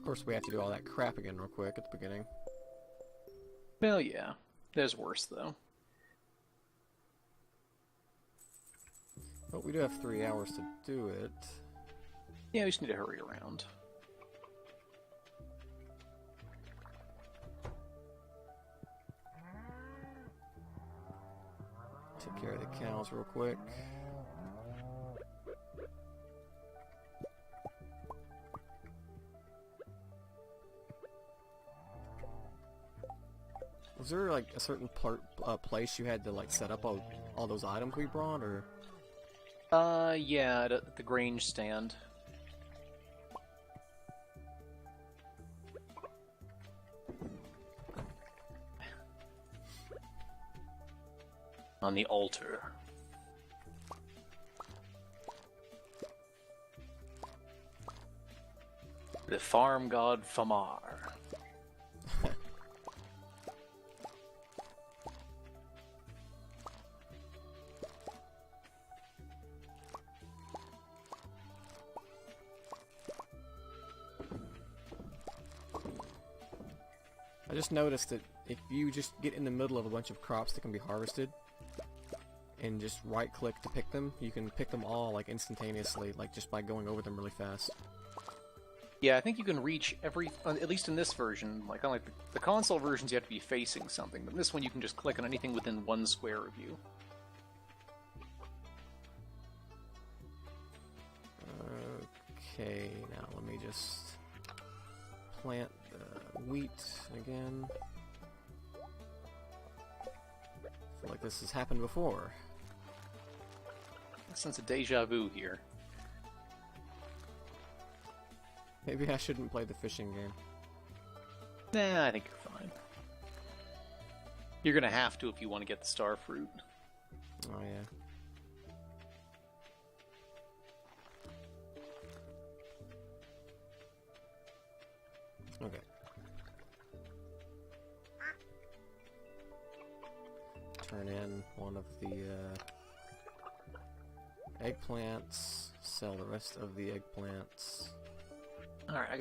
course, we have to do all that crap again real quick at the beginning. Well, yeah. There's worse, though. But we do have 3 hours to do it. Yeah, we just need to hurry around. Take care of the cows real quick. Was there like a certain place you had to like set up all those items we brought, or? Yeah, at the Grange stand. On the altar. The farm god Famar. I just noticed that if you just get in the middle of a bunch of crops that can be harvested, and just right-click to pick them, you can pick them all like instantaneously, like just by going over them really fast. Yeah, I think you can reach every, at least in this version, like unlike the console versions, you have to be facing something, but in this one you can just click on anything within 1 square of you. Okay, now let me just plant the wheat again. I feel like this has happened before. A sense of deja vu here. Maybe I shouldn't play the fishing game. Nah, I think you're fine. You're gonna have to if you want to get the star fruit. Oh yeah. Okay. Turn in one of the eggplants. Sell the rest of the eggplants. Alright, I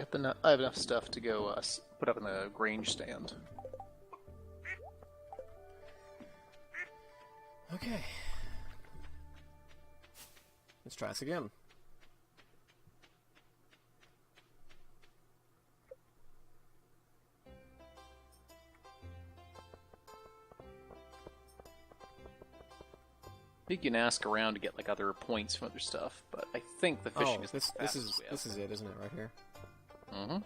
have enough stuff to go put up in the Grange stand. Okay. Let's try this again. I think you can ask around to get like other points from other stuff, but I think the fishing is the this fastest way is it, isn't it, right here? Mm-hmm.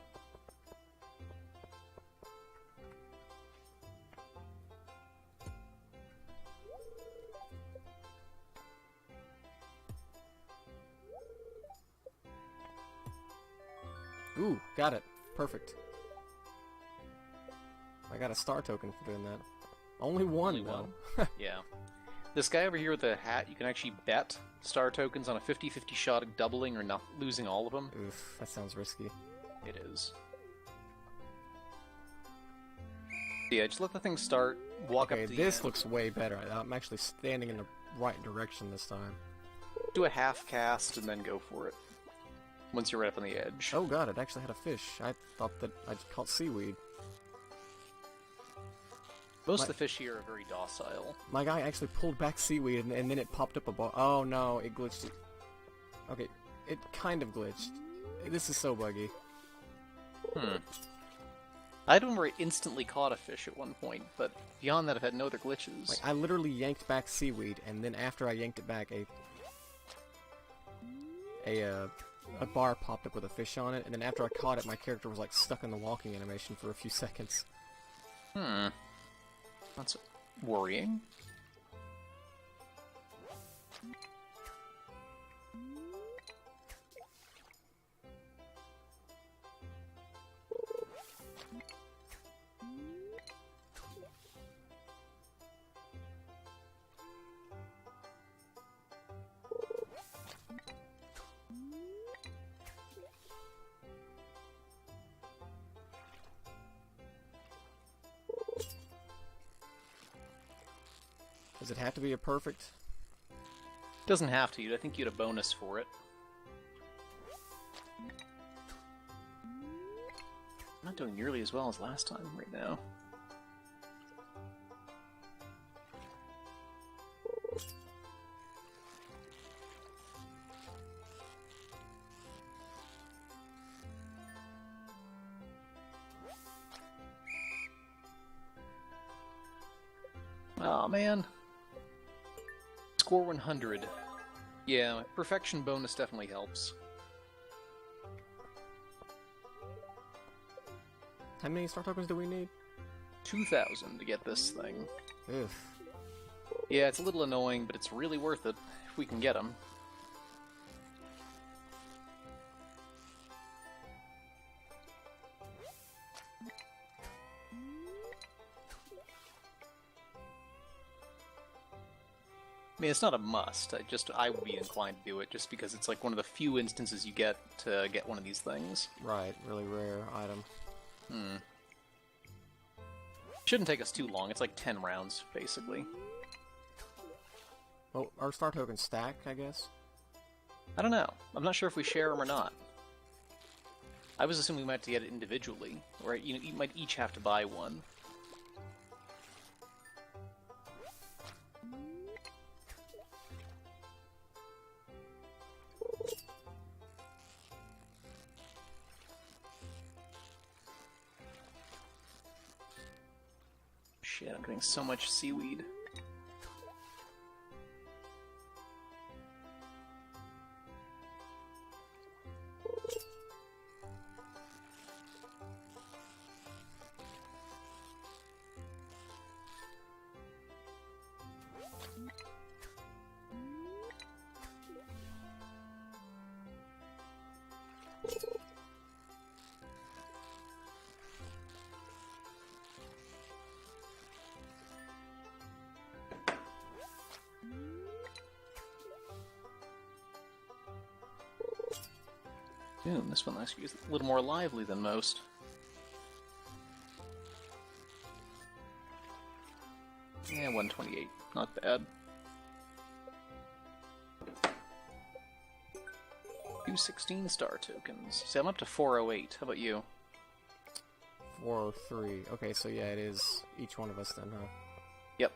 Ooh, got it. Perfect. I got a star token for doing that. Only one, Only though. one. Yeah. This guy over here with the hat, you can actually bet star tokens on a 50-50 shot of doubling or not losing all of them. Oof, that sounds risky. It is. Yeah, just let the thing start, walk Okay, up to the this end, looks way better. I'm actually standing in the right direction this time. do a half cast, and then go for it. Once you're right up on the edge. Oh god, it actually had a fish. I thought that I just caught seaweed. Most of the fish here are very docile. My guy actually pulled back seaweed and then it popped up a ball. Oh no, it glitched it. Okay, it kind of glitched. This is so buggy. I had one where it instantly caught a fish at one point, but beyond that I've had no other glitches. Like, I literally yanked back seaweed, and then after I yanked it back, a bar popped up with a fish on it, and then after I caught it, my character was like stuck in the walking animation for a few seconds. That's worrying. Does it have to be a perfect? Doesn't have to. I think you get a bonus for it. I'm not doing nearly as well as last time right now. Aw, man. Score 100. Yeah, perfection bonus definitely helps. How many star tokens do we need? 2,000 to get this thing. Ugh. Yeah, it's a little annoying, but it's really worth it if we can get them. I mean, it's not a must. I would be inclined to do it just because it's like one of the few instances you get to get one of these things. Right, really rare item. Shouldn't take us too long. It's like 10 rounds, basically. Oh, our star tokens stack, I guess? I don't know. I'm not sure if we share them or not. I was assuming we might have to get it individually, or you might each have to buy one. Shit, I'm getting so much seaweed. Boom, this one actually is a little more lively than most. Yeah, 128. Not bad. 216 star tokens. See, I'm up to 408. How about you? 403. Okay, so yeah, it is each one of us then, huh? Yep.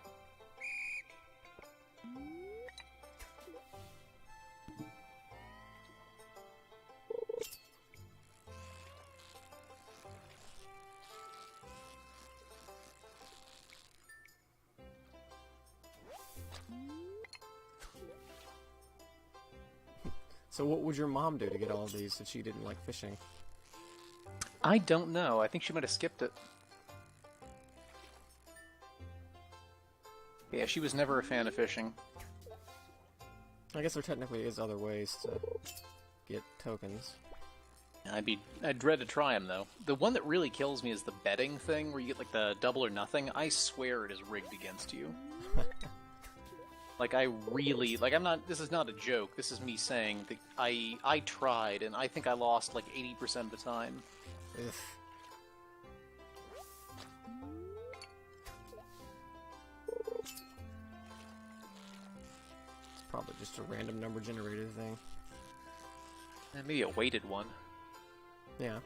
So what would your mom do to get all of these if she didn't like fishing? I don't know. I think she might have skipped it. Yeah, she was never a fan of fishing. I guess there technically is other ways to get tokens. I'd dread to try them though. The one that really kills me is the betting thing, where you get like the double or nothing. I swear it is rigged against you. Like, I really... Like, I'm not... This is not a joke. This is me saying that I tried, and I think I lost, like, 80% of the time. Ugh. It's probably just a random number generator thing. Maybe a weighted one. Yeah.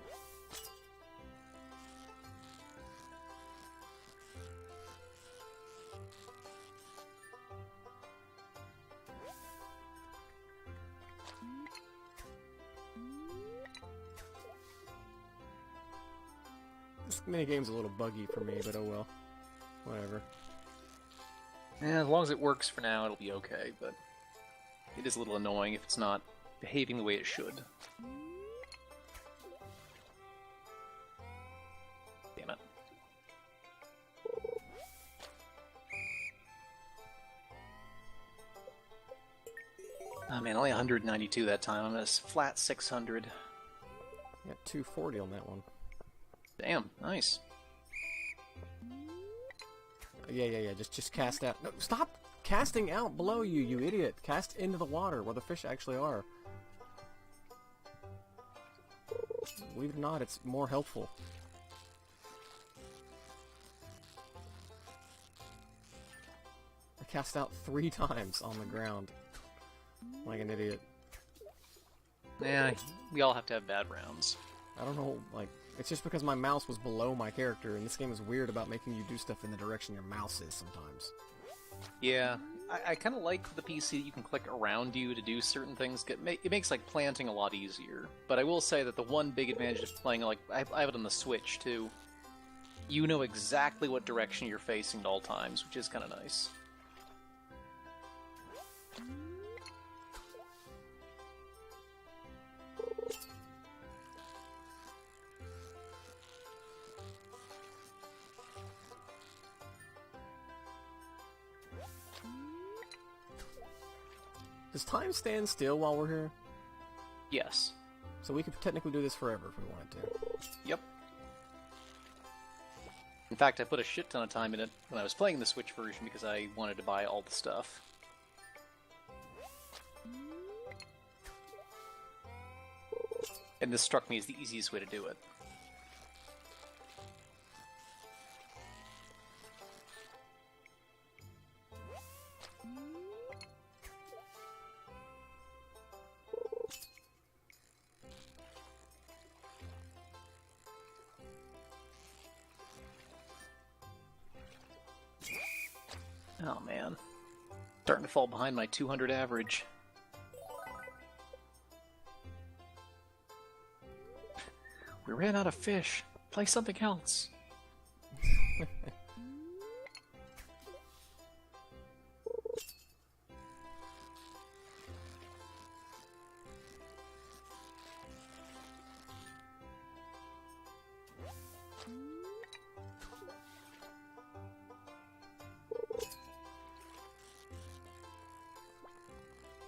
This minigame's a little buggy for me, but oh well. Whatever. Yeah, as long as it works for now, it'll be okay, but it is a little annoying if it's not behaving the way it should. Damn it. Oh man, only 192 that time. I'm at a flat 600. Got 240 on that one. Damn, nice. Yeah. Just cast out. No, stop casting out below you, you idiot. Cast into the water where the fish actually are. Believe it or not, it's more helpful. I cast out 3 times on the ground. Like an idiot. Yeah, we all have to have bad rounds. I don't know, like, it's just because my mouse was below my character, and this game is weird about making you do stuff in the direction your mouse is sometimes. Yeah, I kind of like the PC that you can click around you to do certain things. It makes like planting a lot easier. But I will say that the one big advantage of playing, like, I have it on the Switch too. You know exactly what direction you're facing at all times, which is kind of nice. Does time stand still while we're here? Yes. So we could technically do this forever if we wanted to. Yep. In fact, I put a shit ton of time in it when I was playing the Switch version because I wanted to buy all the stuff. And this struck me as the easiest way to do it. Oh man. Starting to fall behind my 200 average. We ran out of fish. Play something else.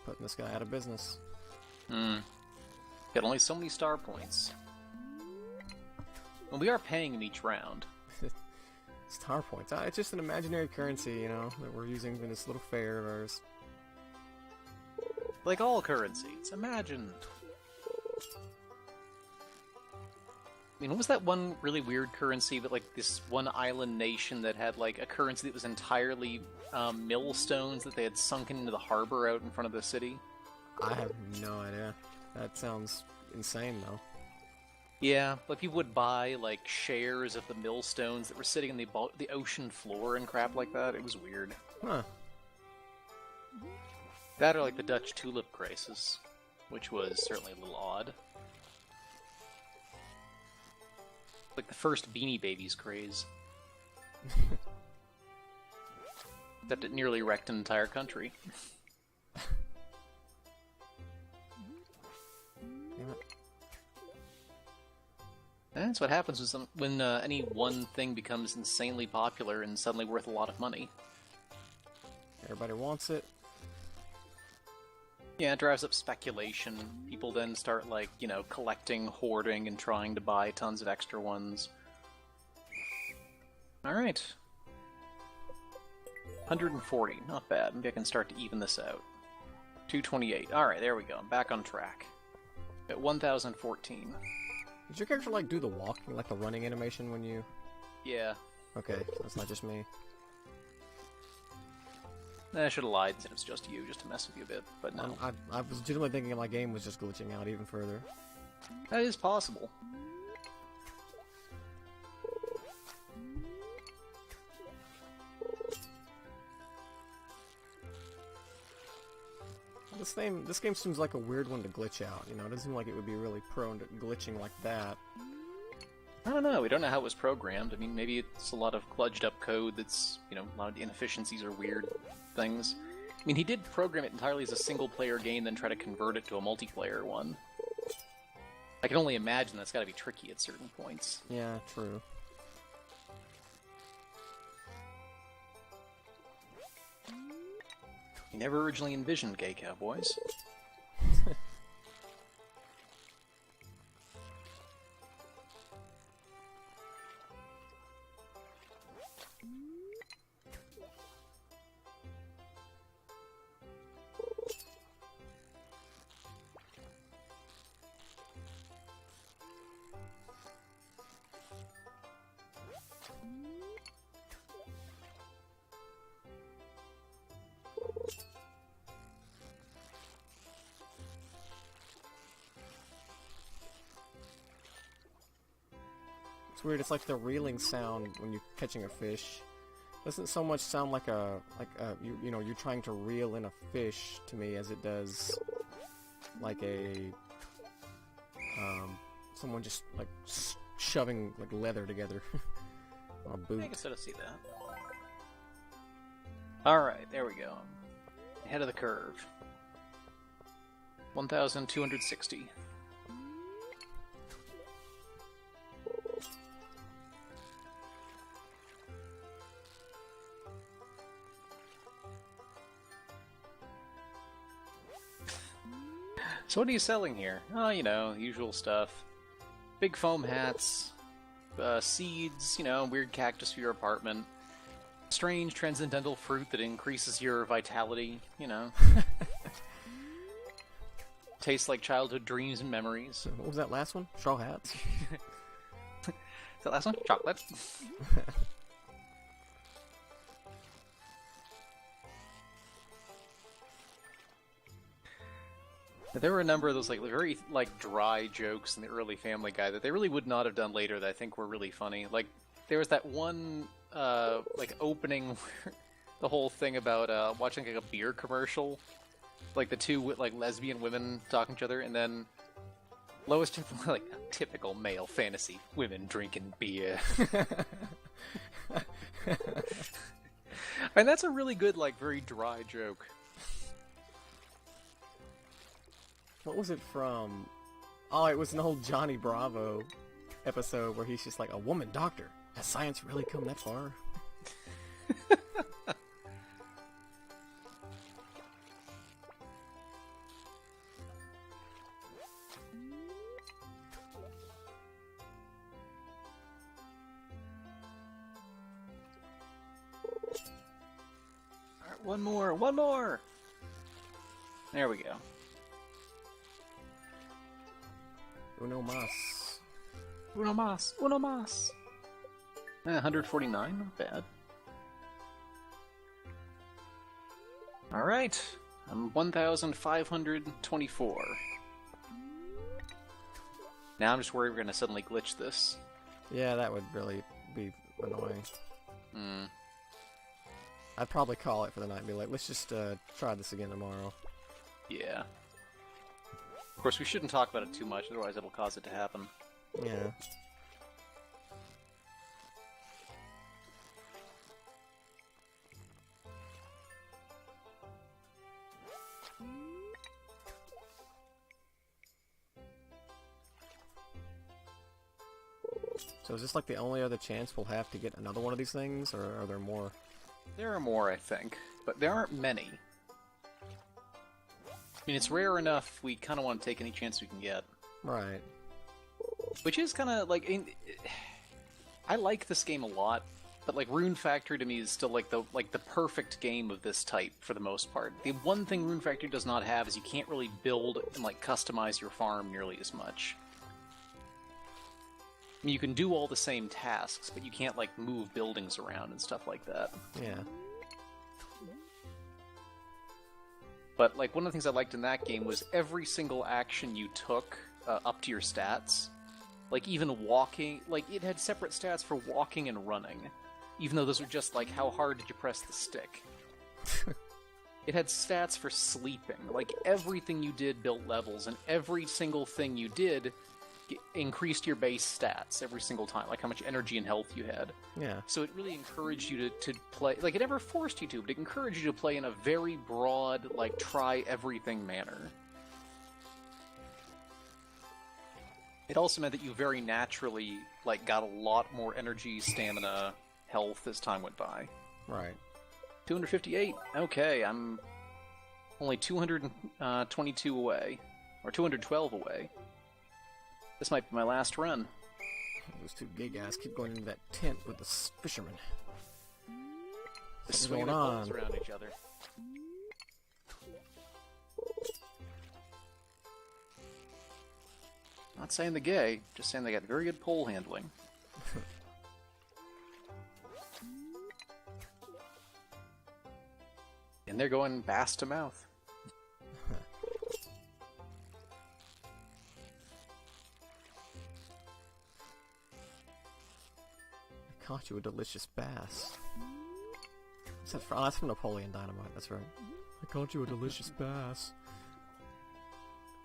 Putting this guy out of business. Got only so many star points. Well, we are paying him each round. Star points. It's just an imaginary currency, you know, that we're using in this little fair of ours. Like all currencies. Imagine. I mean, what was that one really weird currency that, like, this one island nation that had, like, a currency that was entirely millstones that they had sunken into the harbor out in front of the city? I have no idea. That sounds insane, though. Yeah, like, people would buy, like, shares of the millstones that were sitting in the ocean floor and crap like that. It was weird. Huh. That or, like, the Dutch tulip crisis, which was certainly a little odd. Like the first Beanie Babies craze. Except it nearly wrecked an entire country. That's what happens when any one thing becomes insanely popular and suddenly worth a lot of money. Everybody wants it. Yeah, it drives up speculation. People then start, like, you know, collecting, hoarding, and trying to buy tons of extra ones. Alright. 140, not bad. Maybe I can start to even this out. 228. Alright, there we go. I'm back on track. At 1014. Did your character, like, do the walking, like the running animation when you... Yeah. Okay, so it's not just me. I should have lied and said it's just you, just to mess with you a bit, but no. I was legitimately thinking my game was just glitching out even further. That is possible. This game seems like a weird one to glitch out, you know? It doesn't seem like it would be really prone to glitching like that. I don't know, we don't know how it was programmed. I mean, maybe it's a lot of kludged up code that's, you know, a lot of the inefficiencies are weird things. I mean, he did program it entirely as a single-player game, then try to convert it to a multiplayer one. I can only imagine that's gotta be tricky at certain points. Yeah, true. He never originally envisioned gay cowboys. It's weird. It's like the reeling sound when you're catching a fish. Doesn't so much sound like you know, you're trying to reel in a fish to me as it does like a someone just like shoving like leather together on a boot. I can sort of see that. Alright, there we go. Ahead of the curve. 1,260. So what are you selling here? Oh, you know, usual stuff. Big foam hats, seeds, you know, weird cactus for your apartment, strange transcendental fruit that increases your vitality, you know. Tastes like childhood dreams and memories. What was that last one? Straw hats? Is that last one? Chocolate? There were a number of those like very like dry jokes in the early Family Guy that they really would not have done later that I think were really funny. Like there was that one like opening, the whole thing about watching like a beer commercial, like the two like lesbian women talking to each other, and then Lois just like typical male fantasy, women drinking beer. And that's a really good like very dry joke. What was it from? Oh, it was an old Johnny Bravo episode where he's just like, a woman doctor. Has science really come that far? Alright, one more! There we go. Uno mas. Uno mas! Uno mas! 149, not bad. Alright, I'm 1,524. Now I'm just worried we're gonna suddenly glitch this. Yeah, that would really be annoying. Hmm. I'd probably call it for the night and be like, let's just try this again tomorrow. Yeah. Of course, we shouldn't talk about it too much, otherwise it'll cause it to happen. Yeah. So is this like the only other chance we'll have to get another one of these things, or are there more? There are more, I think, but there aren't many. I mean, it's rare enough, we kind of want to take any chance we can get. Right. Which is kind of, like, I like this game a lot, but, like, Rune Factory to me is still, like the perfect game of this type, for the most part. The one thing Rune Factory does not have is you can't really build and, like, customize your farm nearly as much. I mean, you can do all the same tasks, but you can't, like, move buildings around and stuff like that. Yeah. But, like, one of the things I liked in that game was every single action you took up to your stats. Like, even walking, like, it had separate stats for walking and running. Even though those were just, like, how hard did you press the stick? It had stats for sleeping. Like, everything you did built levels, and every single thing you did increased your base stats every single time, like how much energy and health you had. Yeah. So it really encouraged you to play, like it never forced you to, but it encouraged you to play in a very broad, like try everything manner. It also meant that you very naturally, like, got a lot more energy, stamina, health as time went by. Right. 258. Okay, I'm only 222 away, or 212 away. This might be my last run. Those two gay guys keep going into that tent with the fishermen. Just What's swinging going their on? poles around each other. Not saying they're gay, just saying they got very good pole handling. And they're going bass to mouth. caught you a delicious bass. Is that that's from Napoleon Dynamite, that's right. I caught you a delicious bass.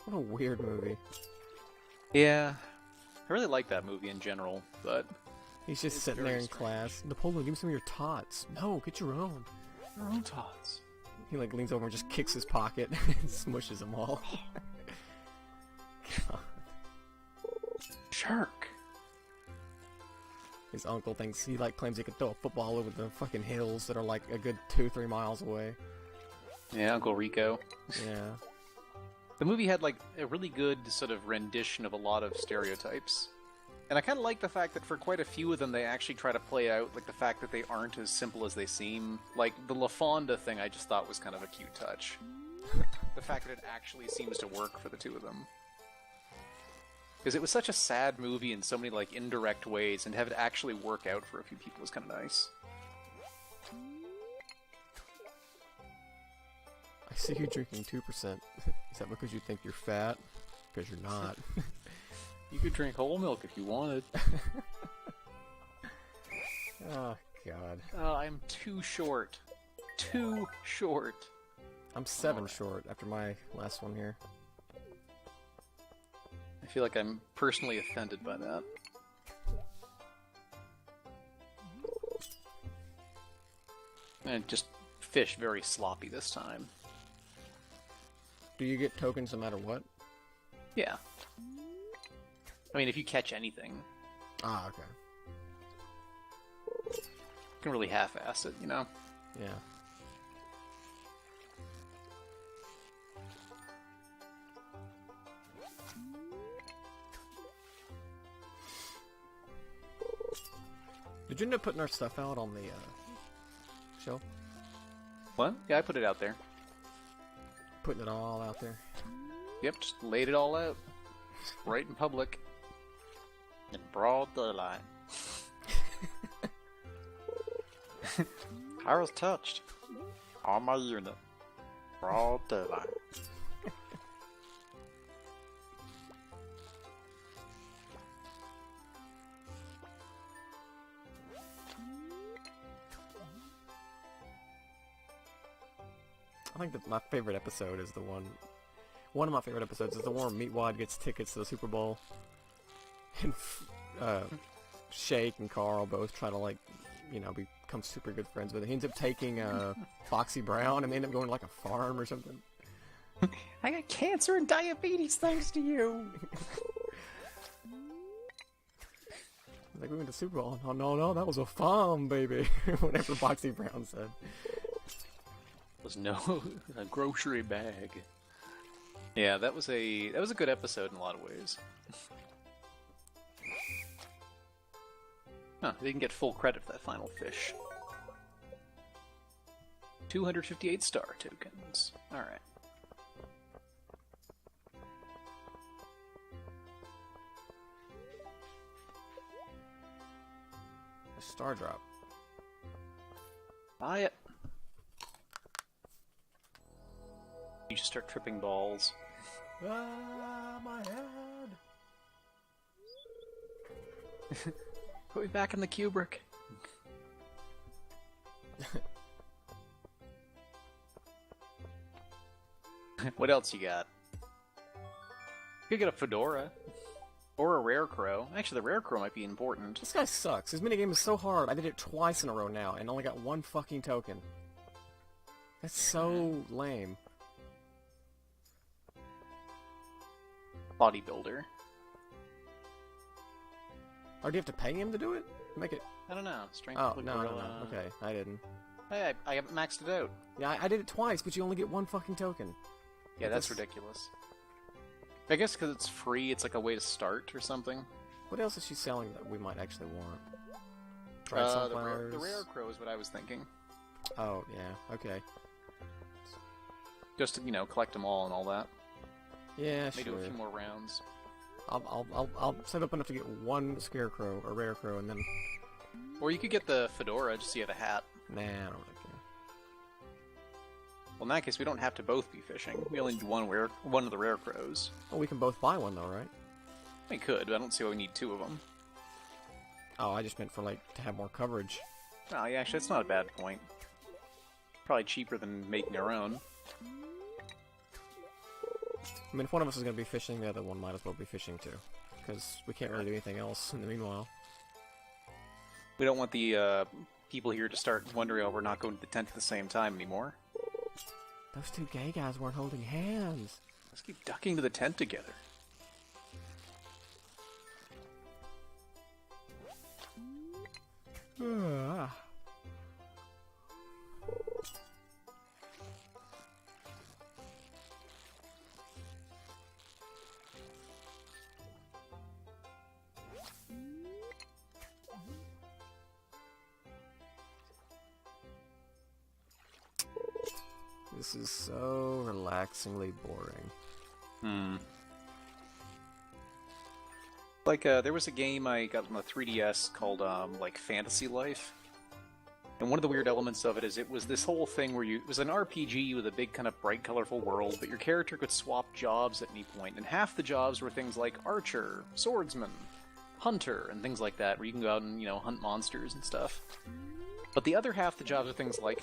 What a weird movie. Yeah, I really like that movie in general, but he's just sitting there in class. Napoleon, give me some of your tots. No, get your own. Your own tots. He like leans over and just kicks his pocket and smushes them all. God. Shark. His uncle thinks he like claims he could throw a football over the fucking hills that are like a good 2-3 miles away. Yeah, Uncle Rico. Yeah. The movie had like a really good sort of rendition of a lot of stereotypes. And I kind of like the fact that for quite a few of them they actually try to play out like the fact that they aren't as simple as they seem. Like the La Fonda thing I just thought was kind of a cute touch. The fact that it actually seems to work for the two of them. Because it was such a sad movie in so many like indirect ways, and to have it actually work out for a few people was kind of nice. I see you drinking 2%. Is that because you think you're fat? Because you're not. You could drink whole milk if you wanted. Oh, God. I'm too short. Too short. I'm 7 short after my last one here. I feel like I'm personally offended by that. And just fish very sloppy this time. Do you get tokens no matter what? Yeah. I mean, if you catch anything, Ah, okay. you can really half-ass it, you know? Yeah. Did you end up putting our stuff out on the shelf? What? Yeah, I put it out there. Putting it all out there? Yep, just laid it all out. Right in public. In broad daylight. I was touched. On my unit. Broad daylight. I think that my favorite episode is the one... One of my favorite episodes is the one where Meatwad gets tickets to the Super Bowl. And Shake and Carl both try to, like, you know, become super good friends with him. He ends up taking Foxy Brown and they end up going to, like, a farm or something. I got cancer and diabetes thanks to you. Like, we went to Super Bowl. Oh, no, that was a farm, baby. Whatever Foxy Brown said. Was no a grocery bag. Yeah, that was a good episode in a lot of ways. Huh, they can get full credit for that final fish. 258 star tokens. Alright. A star drop. Buy it. You just start tripping balls. Ah, my head! Put me back in the Kubrick. What else you got? You could get a fedora. Or a rare crow. Actually, the rare crow might be important. This guy sucks. His minigame is so hard. I did it twice in a row now and only got 1 fucking token. That's so lame. Bodybuilder. Or do you have to pay him to do it? Make it... I don't know. Strength Oh, of the no. gorilla. Okay, I didn't. Hey, I haven't maxed it out. Yeah, I did it twice, but you only get 1 fucking token. Yeah, that's ridiculous. I guess because it's free, it's like a way to start or something. What else is she selling that we might actually want? Dried sunflowers. The rare crow is what I was thinking. Oh, yeah, okay. Just to, you know, collect them all and all that. Yeah, Maybe sure. do a few more rounds. I'll set up enough to get 1 scarecrow, or rare crow, and then... Or you could get the fedora just so you have a hat. Nah, I don't really care. Well, in that case, we don't have to both be fishing. We only need one of the rare crows. Well, we can both buy one, though, right? We could, but I don't see why we need 2 of them. Oh, I just meant for, like, to have more coverage. Oh, yeah, actually, that's not a bad point. Probably cheaper than making our own. I mean, if one of us is going to be fishing, the other one might as well be fishing too. Because we can't really do anything else in the meanwhile. We don't want the people here to start wondering, oh, we're not going to the tent at the same time anymore. Those two gay guys weren't holding hands. Let's keep ducking to the tent together. This is so relaxingly boring. Like, there was a game I got on the 3DS called, like, Fantasy Life. And one of the weird elements of it is it was this whole thing where it was an RPG with a big kind of bright, colorful world, but your character could swap jobs at any point, and half the jobs were things like archer, swordsman, hunter, and things like that, where you can go out and, hunt monsters and stuff. But the other half the jobs are things like,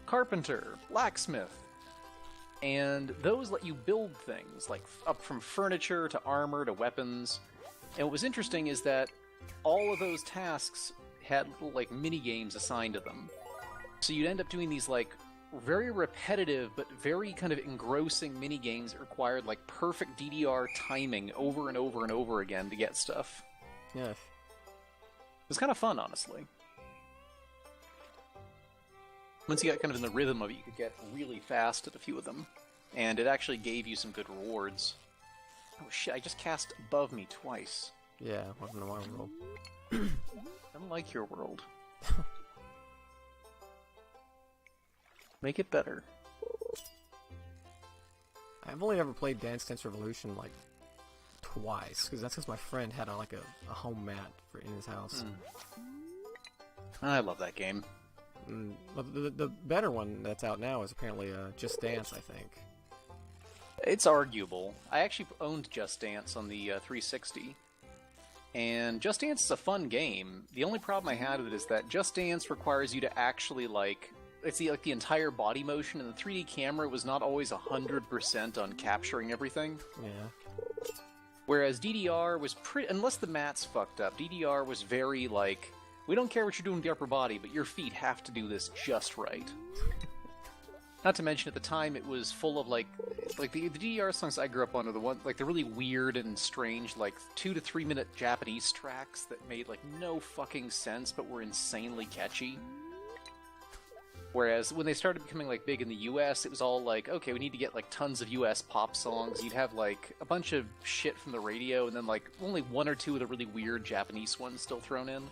carpenter, blacksmith, and those let you build things, like up from furniture to armor to weapons. And what was interesting is that all of those tasks had little, like, mini-games assigned to them. So you'd end up doing these, like, very repetitive but very kind of engrossing mini-games that required, like, perfect DDR timing over and over and over again to get stuff. Yes. It was kind of fun, honestly. Once you got kind of in the rhythm of it, you could get really fast at a few of them. And it actually gave you some good rewards. Oh shit, I just cast above me twice. Yeah, welcome to my world. I don't like your world. Make it better. I've only ever played Dance Dance Revolution, like, twice. Because that's because my friend had, a home mat in his house. I love that game. But the better one that's out now is apparently Just Dance, I think. It's arguable. I actually owned Just Dance on the 360. And Just Dance is a fun game. The only problem I had with it is that Just Dance requires you to actually, like... It's the entire body motion, and the 3D camera was not always 100% on capturing everything. Yeah. Whereas DDR was pretty... Unless the mat's fucked up, DDR was very, like... We don't care what you're doing with the upper body, but your feet have to do this just right. Not to mention, at the time, it was full of, like the DDR songs I grew up on are the ones, like, the really weird and strange, like, 2 to 3 minute Japanese tracks that made, like, no fucking sense, but were insanely catchy. Whereas, when they started becoming, like, big in the US, it was all like, okay, we need to get, like, tons of US pop songs. You'd have, like, a bunch of shit from the radio, and then, like, only 1 or 2 of the really weird Japanese ones still thrown in.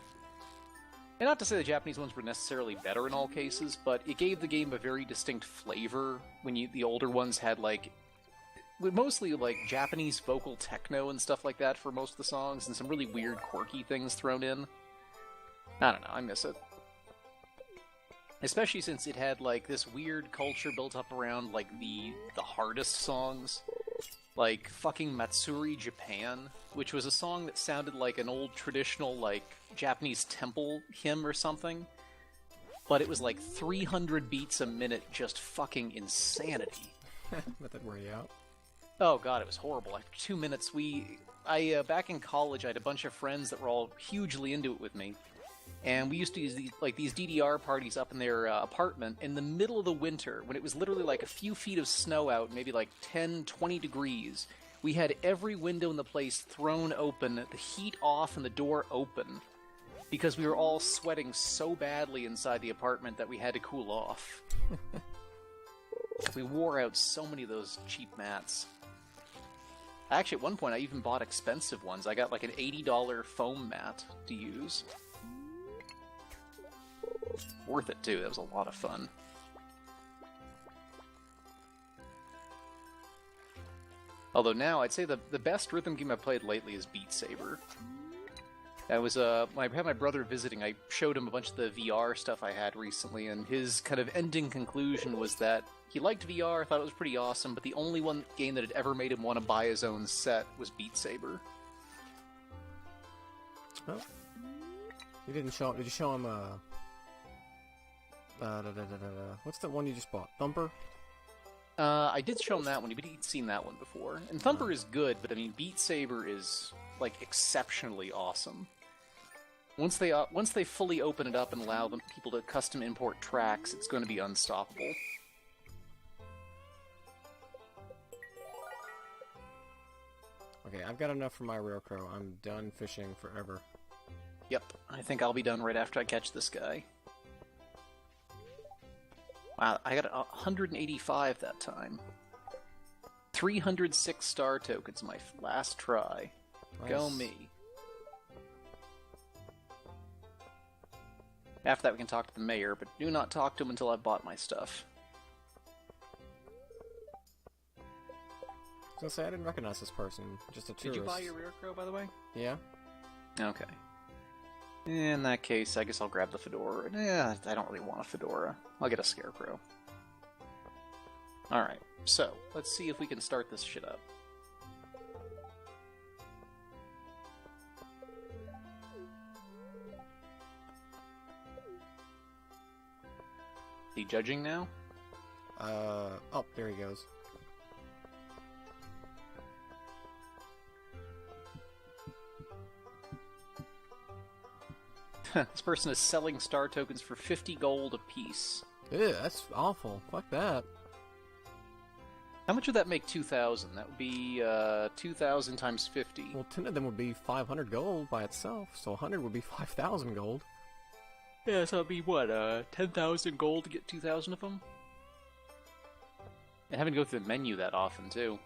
And not to say the Japanese ones were necessarily better in all cases, but it gave the game a very distinct flavor when the older ones had, like, mostly, like, Japanese vocal techno and stuff like that for most of the songs, and some really weird, quirky things thrown in. I don't know, I miss it. Especially since it had, like, this weird culture built up around, like, the hardest songs. Like, fucking Matsuri Japan, which was a song that sounded like an old traditional, like, Japanese temple hymn or something. But it was like 300 beats a minute, just fucking insanity. Let that wear you out. Oh god, it was horrible. After 2 minutes, back in college, I had a bunch of friends that were all hugely into it with me. And we used to use these DDR parties up in their apartment in the middle of the winter, when it was literally like a few feet of snow out, maybe like 10, 20 degrees. We had every window in the place thrown open, the heat off and the door open, because we were all sweating so badly inside the apartment that we had to cool off. We wore out so many of those cheap mats. Actually, at one point, I even bought expensive ones. I got like an $80 foam mat to use. Worth it, too. That was a lot of fun. Although now, I'd say the best rhythm game I've played lately is Beat Saber. I had my brother visiting. I showed him a bunch of the VR stuff I had recently, and his kind of ending conclusion was that he liked VR, thought it was pretty awesome, but the only one game that had ever made him want to buy his own set was Beat Saber. Oh. You didn't show him. Did you show him, what's the one you just bought? Thumper? I did show him that one, but he'd seen that one before. And Thumper is good, but I mean, Beat Saber is, like, exceptionally awesome. Once they fully open it up and allow people to custom import tracks, it's going to be unstoppable. Okay, I've got enough for my Rarecrow. I'm done fishing forever. Yep, I think I'll be done right after I catch this guy. Wow, I got 185 that time. 306 star tokens my last try. Nice. Go me. After that we can talk to the mayor, but do not talk to him until I've bought my stuff. I was gonna say, I didn't recognize this person. Just a tourist. Did you buy your Rarecrow, by the way? Yeah? Okay. In that case, I guess I'll grab the fedora. I don't really want a fedora. I'll get a scarecrow. Alright, so, let's see if we can start this shit up. Is he judging now? Oh, there he goes. This person is selling star tokens for 50 gold apiece. Ew, that's awful. Fuck that. How much would that make 2,000? That would be 2,000 times 50. Well, 10 of them would be 500 gold by itself, so 100 would be 5,000 gold. Yeah, so it'd be what, 10,000 gold to get 2,000 of them? And having to go through the menu that often, too.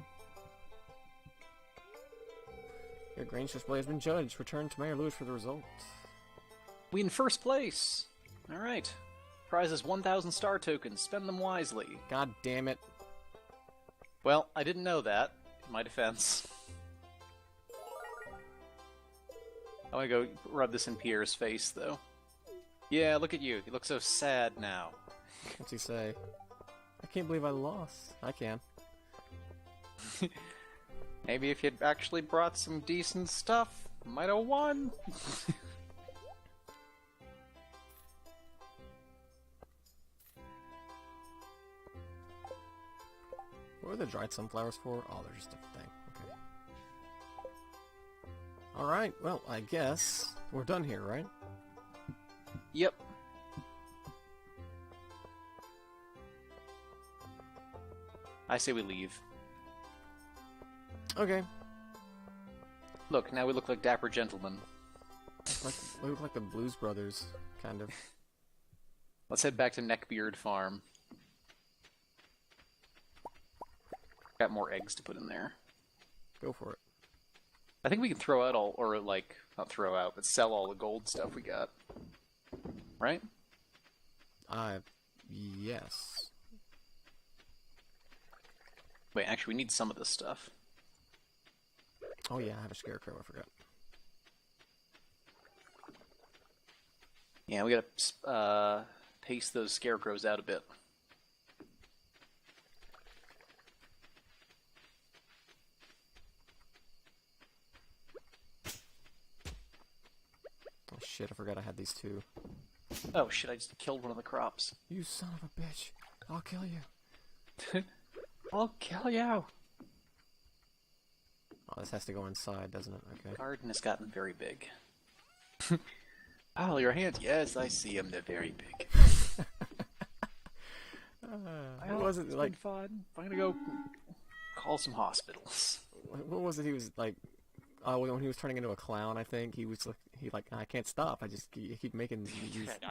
Your Grange display has been judged. Return to Mayor Lewis for the results. We in first place! Alright. Prize is 1,000 star tokens. Spend them wisely. God damn it. Well, I didn't know that, in my defense. I want to go rub this in Pierre's face, though. Yeah, look at you. You look so sad now. What's he say? I can't believe I lost. I can. Maybe if you'd actually brought some decent stuff, might have won. What were the dried sunflowers for? Oh, they're just a thing. Okay. Alright, well, I guess we're done here, right? Yep. I say we leave. Okay. Look, now we look like dapper gentlemen. We look like the Blues Brothers, kind of. Let's head back to Neckbeard Farm. Got more eggs to put in there. Go for it. I think we can throw out all, or like, not throw out, but sell all the gold stuff we got. Right? Yes. Wait, actually, we need some of this stuff. Oh yeah, I have a scarecrow, I forgot. Yeah, we gotta pace those scarecrows out a bit. Oh shit, I forgot I had these two. Oh shit, I just killed one of the crops. You son of a bitch. I'll kill you. I'll kill you! Oh, this has to go inside, doesn't it? Okay. The garden has gotten very big. Oh, your hands? Yes, I see them. They're very big. What was it like? Fun. I'm gonna go call some hospitals. What was it? He was like, oh, when he was turning into a clown, I think he was like, I can't stop. I just keep making. I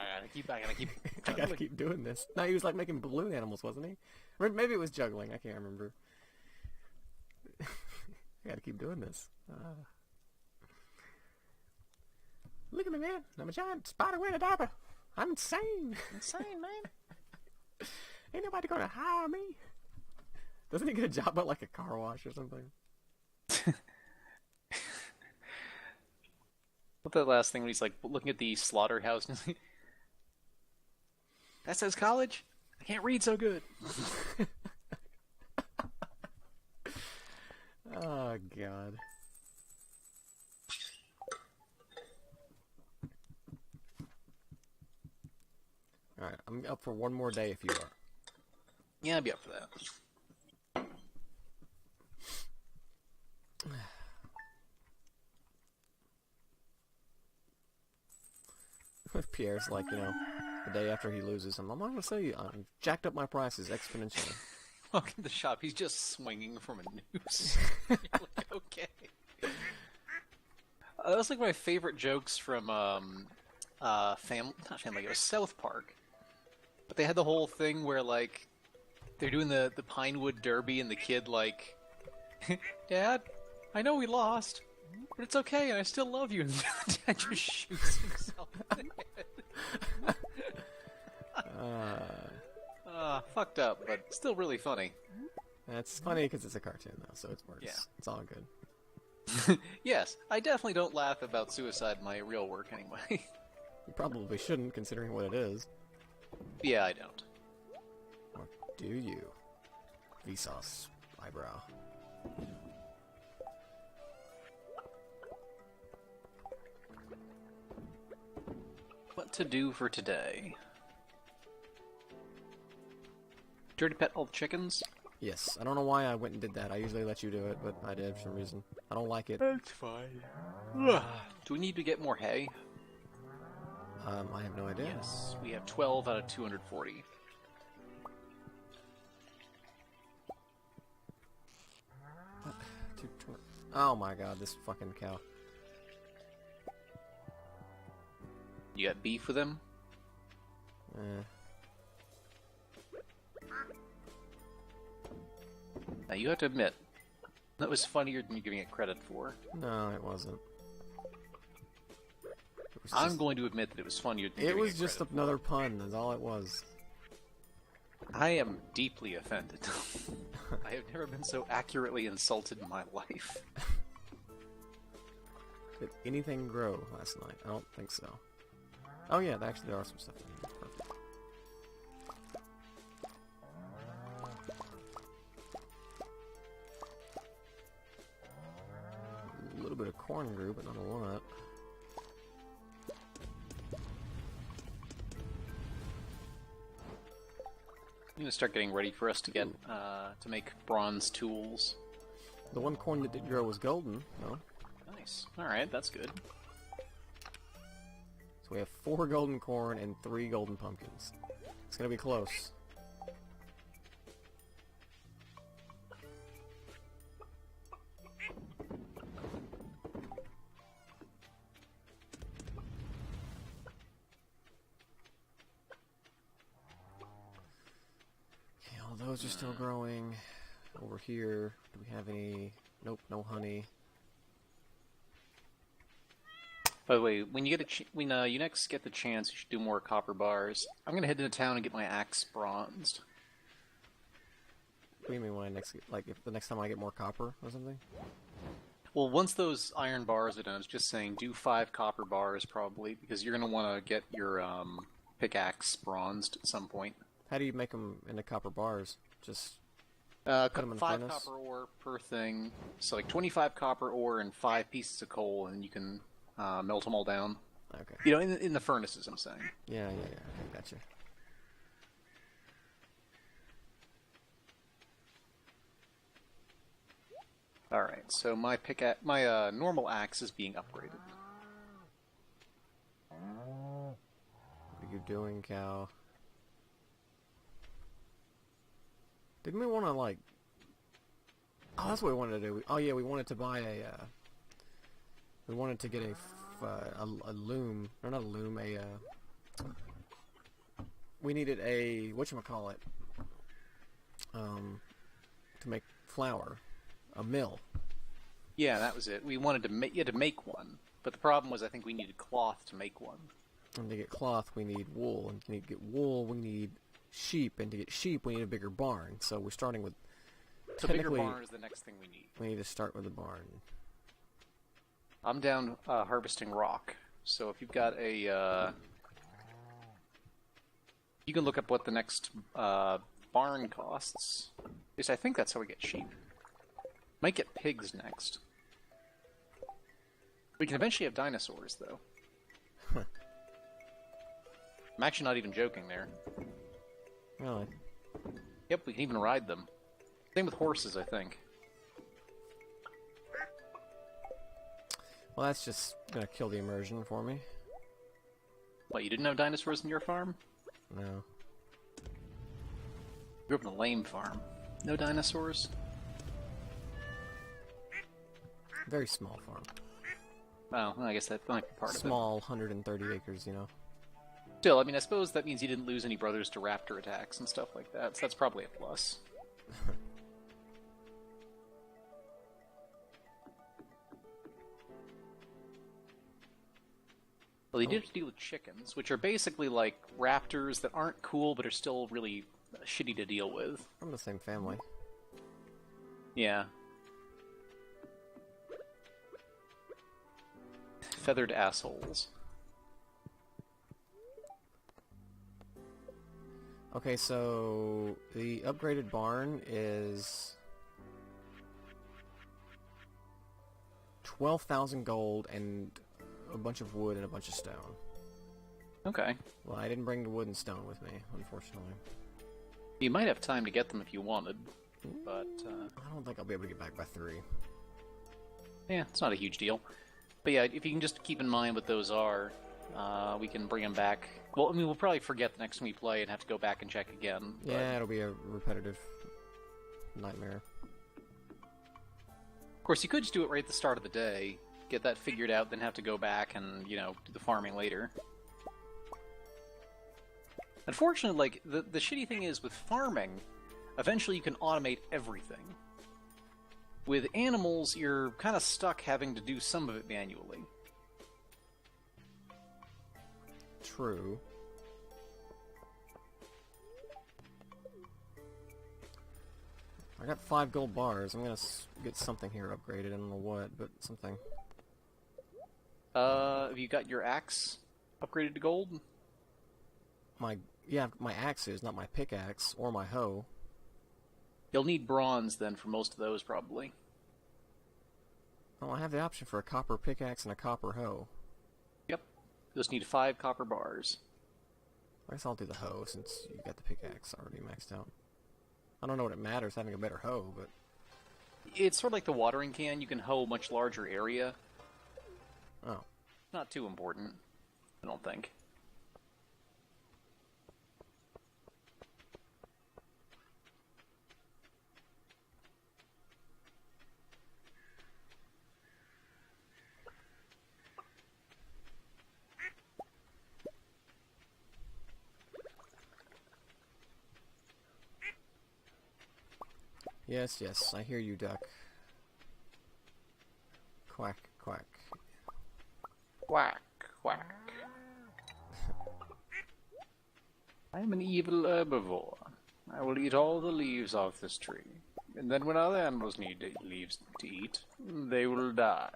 I gotta keep doing this. No, he was like making balloon animals, wasn't he? Or maybe it was juggling. I can't remember. I gotta keep doing this. Look at me, man. I'm a giant spider wearing a diaper. I'm insane. Insane, man. Ain't nobody gonna hire me. Doesn't he get a job at like a car wash or something? What's that last thing when he's like looking at the slaughterhouse and he's like, that says college? I can't read so good. Oh god. Alright, I'm up for one more day if you are. Yeah, I'd be up for that. Pierre's like, you know, the day after he loses, I'm not gonna say I've jacked up my prices exponentially. Walking to the shop, he's just swinging from a noose. You're like, okay. That was like my favorite jokes from not Family Guy, South Park. But they had the whole thing where like they're doing the Pinewood Derby and the kid like, Dad, I know we lost, but it's okay, and I still love you. And the dad just shoots himself in the head. Fucked up, but still really funny. It's funny because it's a cartoon, though, so it works. Yeah. It's all good. Yes, I definitely don't laugh about suicide in my real work anyway. You probably shouldn't, considering what it is. Yeah, I don't. Or do you? Vsauce eyebrow. What to do for today? Dirty pet all the chickens? Yes, I don't know why I went and did that. I usually let you do it, but I did for some reason. I don't like it. That's fine. Do we need to get more hay? I have no idea. Yes, we have 12 out of 240. Oh my god, this fucking cow. You got beef with him? Eh. Now you have to admit, that was funnier than you're giving it credit for. No, it wasn't. I'm going to admit that it was funnier than it giving was it just credit another pun, that's all it was. I am deeply offended. I have never been so accurately insulted in my life. Did anything grow last night? I don't think so. Oh yeah, actually there are some stuff in here. Perfect. A little bit of corn grew, but not a lot. I'm gonna start getting ready for us to get to make bronze tools. The one corn that did grow was golden, though. Nice. All right, that's good. So we have 4 golden corn and 3 golden pumpkins. It's gonna be close. Okay, all those are still growing. Over here, do we have any? Nope, no honey. By the way, when you get when you next get the chance, you should do more copper bars. I'm gonna head into town and get my axe bronzed. What do you mean when I next get, like, if the next time I get more copper or something? Well, once those iron bars are done, I was just saying do 5 copper bars probably, because you're gonna want to get your pickaxe bronzed at some point. How do you make them into copper bars? Just Cut them in the 5 furnace? copper ore per thing, so like 25 copper ore and 5 pieces of coal, and you can melt them all down. Okay. You know, in the furnaces, I'm saying. Yeah. Okay, gotcha. All right, so my my normal axe is being upgraded. What are you doing, cow? Didn't we want to, like... Oh, that's what we wanted to do. Oh, yeah, we wanted to buy a, we wanted to get a loom. Or not a loom, we needed a... Whatchamacallit? To make flour. A mill. Yeah, that was it. We wanted to make you had to make one, but the problem was I think we needed cloth to make one. And to get cloth, we need wool. And to get wool, we need sheep. And to get sheep, we need a bigger barn. So we're starting with... So bigger barn is the next thing we need. We need to start with the barn. I'm down harvesting rock. So if you've got a... you can look up what the next barn costs. At least I think that's how we get sheep. Might get pigs next. We can eventually have dinosaurs, though. I'm actually not even joking there. Really? Yep, we can even ride them. Same with horses, I think. Well, that's just gonna kill the immersion for me. What, you didn't have dinosaurs in your farm? No. You grew up in a lame farm. No dinosaurs? Very small farm. Well, I guess that might be part of it. Small, 130 acres, you know. Still, I mean, I suppose that means you didn't lose any brothers to raptor attacks and stuff like that, so that's probably a plus. Well, you did have to deal with chickens, which are basically like raptors that aren't cool but are still really shitty to deal with. From the same family. Yeah. Feathered assholes. Okay, so the upgraded barn is 12,000 gold and a bunch of wood and a bunch of stone. Okay. Well, I didn't bring the wood and stone with me, unfortunately. You might have time to get them if you wanted, but... I don't think I'll be able to get back by 3. Yeah, it's not a huge deal. But yeah, if you can just keep in mind what those are, we can bring them back. Well, I mean, we'll probably forget the next time we play and have to go back and check again. But... Yeah, it'll be a repetitive nightmare. Of course, you could just do it right at the start of the day, get that figured out, then have to go back and, you know, do the farming later. Unfortunately, like, the shitty thing is, with farming, eventually you can automate everything. With animals, you're kind of stuck having to do some of it manually. True. I got 5 gold bars. I'm gonna get something here upgraded. I don't know what, but something. Have you got your axe upgraded to gold? My axe is, not my pickaxe or my hoe. You'll need bronze then for most of those, probably. Oh, I have the option for a copper pickaxe and a copper hoe. Yep. You just need 5 copper bars. I guess I'll do the hoe since you got the pickaxe already maxed out. I don't know what it matters having a better hoe, but... It's sort of like the watering can. You can hoe a much larger area. Oh. Not too important, I don't think. Yes, yes, I hear you, duck. Quack, quack. Quack, quack. I am an evil herbivore. I will eat all the leaves off this tree. And then when other animals need leaves to eat, they will die.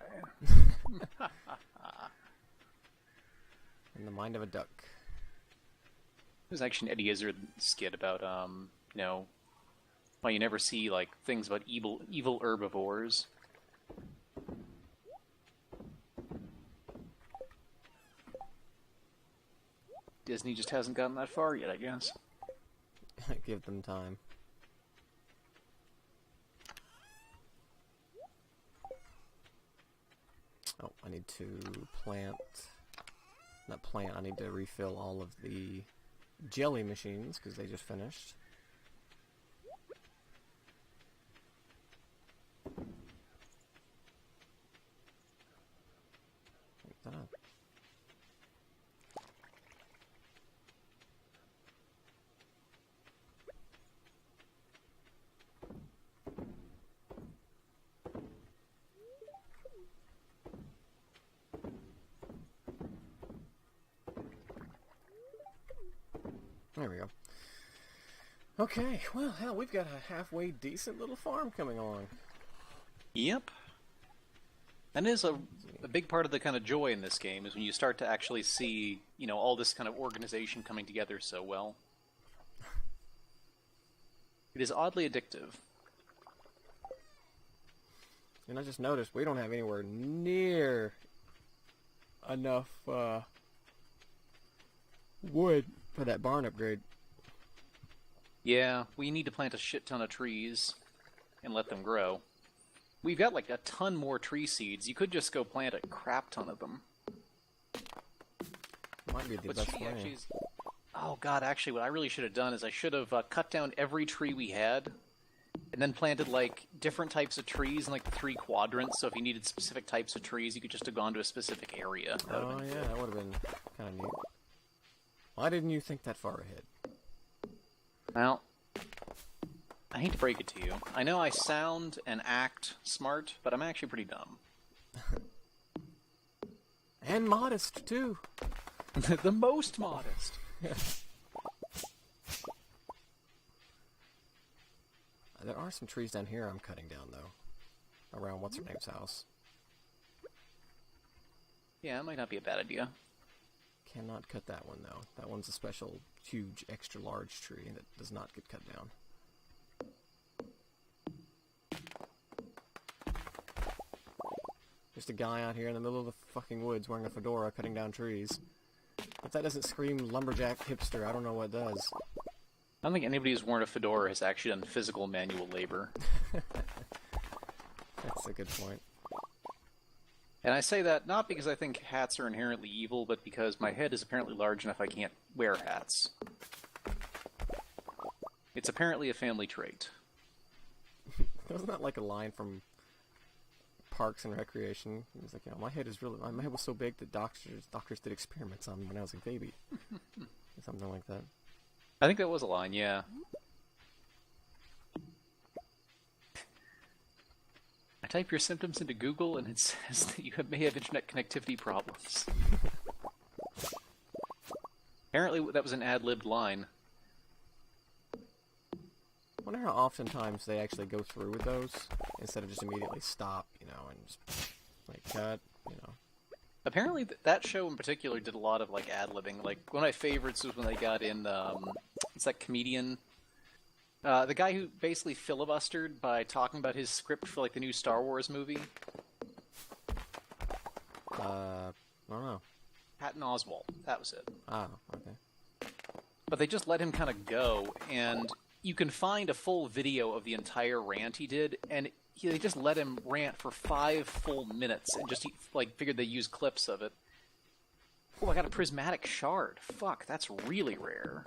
In the mind of a duck. There's actually an Eddie Izzard skit about, you know, why you never see, like, things about evil herbivores. Disney just hasn't gotten that far yet, I guess. Give them time. Oh, I need to plant... Not plant, I need to refill all of the jelly machines, because they just finished. Pick that up. There we go. Okay, well, hell, we've got a halfway decent little farm coming along. Yep. And it is a big part of the kind of joy in this game is when you start to actually see, you know, all this kind of organization coming together so well. It is oddly addictive. And I just noticed we don't have anywhere near enough wood for that barn upgrade. Yeah, we need to plant a shit ton of trees and let them grow. We've got like a ton more tree seeds. You could just go plant a crap ton of them. Might be the What's best shitty way. actually is... Oh god, actually what I really should have done is I should have cut down every tree we had and then planted like different types of trees in like the 3 quadrants, so if you needed specific types of trees you could just have gone to a specific area. Oh yeah, that would have been kind of neat. Why didn't you think that far ahead? Well, I hate to break it to you. I know I sound and act smart, but I'm actually pretty dumb. And modest, too. The most modest. There are some trees down here I'm cutting down, though. Around what's-her-name's house. Yeah, it might not be a bad idea. Cannot cut that one, though. That one's a special, huge, extra-large tree that does not get cut down. Just a guy out here in the middle of the fucking woods wearing a fedora cutting down trees. If that doesn't scream lumberjack hipster, I don't know what does. I don't think anybody who's worn a fedora has actually done physical manual labor. That's a good point. And I say that not because I think hats are inherently evil, but because my head is apparently large enough I can't wear hats. It's apparently a family trait. Wasn't that like a line from Parks and Recreation? It was like, you know, my head was so big that doctors did experiments on me when I was a baby. Something like that. I think that was a line, yeah. I type your symptoms into Google and it says that you may have internet connectivity problems. Apparently that was an ad-libbed line. I wonder how oftentimes they actually go through with those instead of just immediately stop, you know, and just like cut, you know. Apparently that show in particular did a lot of like ad-libbing. Like one of my favorites was when they got in it's that comedian, the guy who basically filibustered by talking about his script for like the new Star Wars movie. I don't know. Patton Oswalt, that was it. Ah, okay. But they just let him kind of go, and you can find a full video of the entire rant he did, and they just let him rant for 5 full minutes, and just like figured they use clips of it. Oh, I got a prismatic shard. Fuck, that's really rare.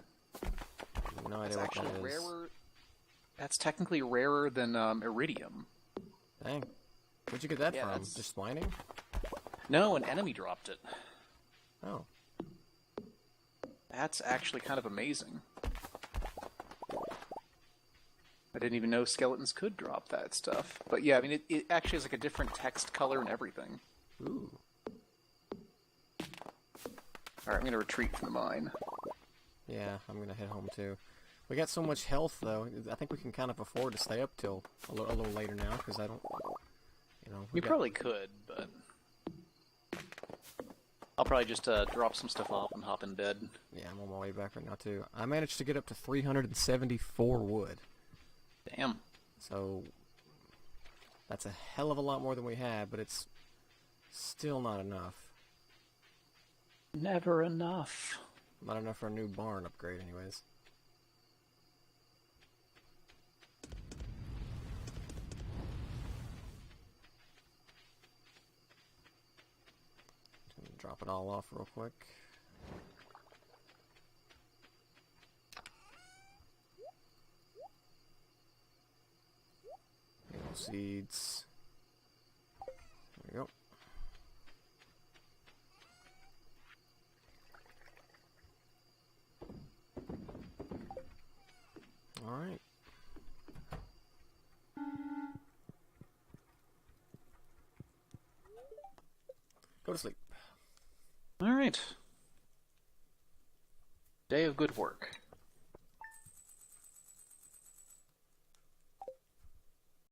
No That's idea what actually that is. rarer. That's technically rarer than iridium. Dang. Where'd you get that Yeah, from? that's- Just whining? No, an enemy dropped it. Oh. That's actually kind of amazing. I didn't even know skeletons could drop that stuff. But yeah, I mean, it actually has like a different text color and everything. Ooh. Alright, I'm gonna retreat from the mine. Yeah, I'm gonna head home too. We got so much health though. I think we can kind of afford to stay up till a little later now because I don't, you know. We probably could, but I'll probably just drop some stuff off and hop in bed. Yeah, I'm on my way back right now too. I managed to get up to 374 wood. Damn. So that's a hell of a lot more than we had, but it's still not enough. Never enough. Not enough for a new barn upgrade anyways. Drop it all off real quick. Maple seeds. There we go. Alright. Go to sleep. Alright. Day of good work.